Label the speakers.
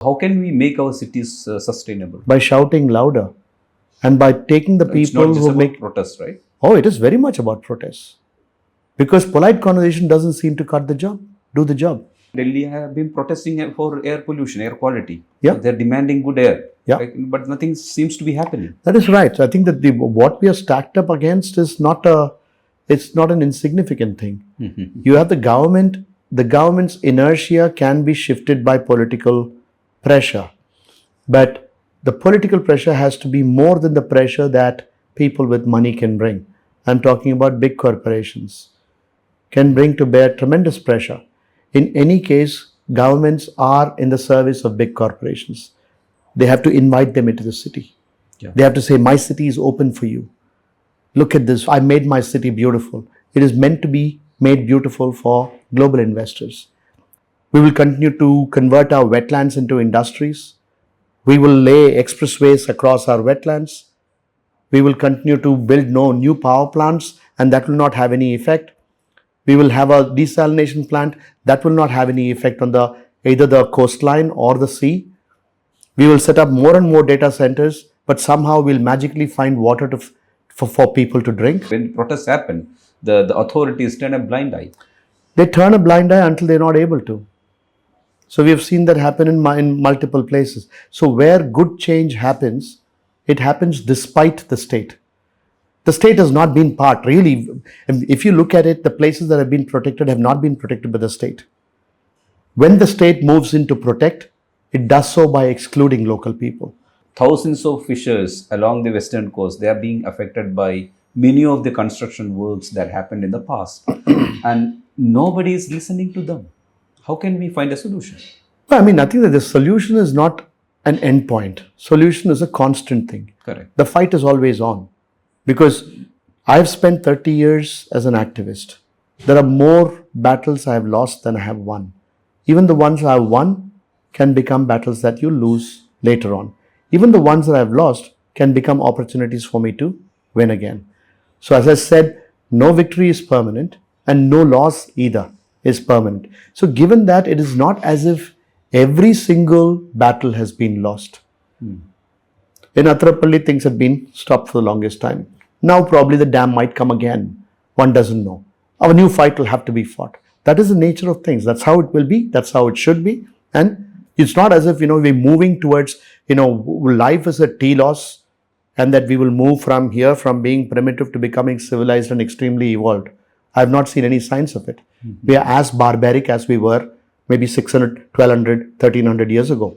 Speaker 1: How can we make our cities sustainable?
Speaker 2: By shouting louder and by taking the
Speaker 1: It's
Speaker 2: people
Speaker 1: not just
Speaker 2: who
Speaker 1: about
Speaker 2: make...
Speaker 1: protests, right?
Speaker 2: Oh, it is very much about protests. Because polite conversation doesn't seem to do the job.
Speaker 1: Delhi have been protesting for air pollution, air quality.
Speaker 2: Yeah.
Speaker 1: They're demanding good air.
Speaker 2: Yeah.
Speaker 1: But nothing seems to be happening.
Speaker 2: That is right. I think that what we are stacked up against is it's not an insignificant thing. You have the government's inertia can be shifted by political pressure. But the political pressure has to be more than the pressure that people with money can bring. I'm talking about big corporations can bring to bear tremendous pressure. In any case, governments are in the service of big corporations. They have to invite them into the city.
Speaker 1: Yeah.
Speaker 2: They have to say, my city is open for you. Look at this. I made my city beautiful. It is meant to be made beautiful for global investors. We will continue to convert our wetlands into industries. We will lay expressways across our wetlands. We will continue to build no new power plants, and that will not have any effect. We will have a desalination plant that will not have any effect on either the coastline or the sea. We will set up more and more data centers, but somehow we'll magically find water for people to drink.
Speaker 1: When protests happen, the authorities turn a blind eye.
Speaker 2: They turn a blind eye until they're not able to. So we have seen that happen in multiple places. So where good change happens, it happens despite the state. The state has not been part, really. If you look at it, the places that have been protected have not been protected by the state. When the state moves in to protect, it does so by excluding local people.
Speaker 1: Thousands of fishers along the western coast, they are being affected by many of the construction works that happened in the past. And nobody is listening to them. How can we find a solution?
Speaker 2: Well, I mean, I think that the solution is not an end point. Solution is a constant thing.
Speaker 1: Correct.
Speaker 2: The fight is always on. Because I've spent 30 years as an activist. There are more battles I have lost than I have won. Even the ones I have won can become battles that you lose later on. Even the ones that I've lost can become opportunities for me to win again. So as I said, no victory is permanent and no loss either is permanent. So given that, it is not as if every single battle has been lost. In Atrapalli, things have been stopped for the longest time. Now probably the dam might come again. One doesn't know. A new fight will have to be fought. That is the nature of things. That's how it will be. That's how it should be. And it's not as if, we're moving towards, life is a telos and that we will move from here, from being primitive to becoming civilized and extremely evolved. I have not seen any signs of it. We are as barbaric as we were maybe 600, 1200, 1300 years ago.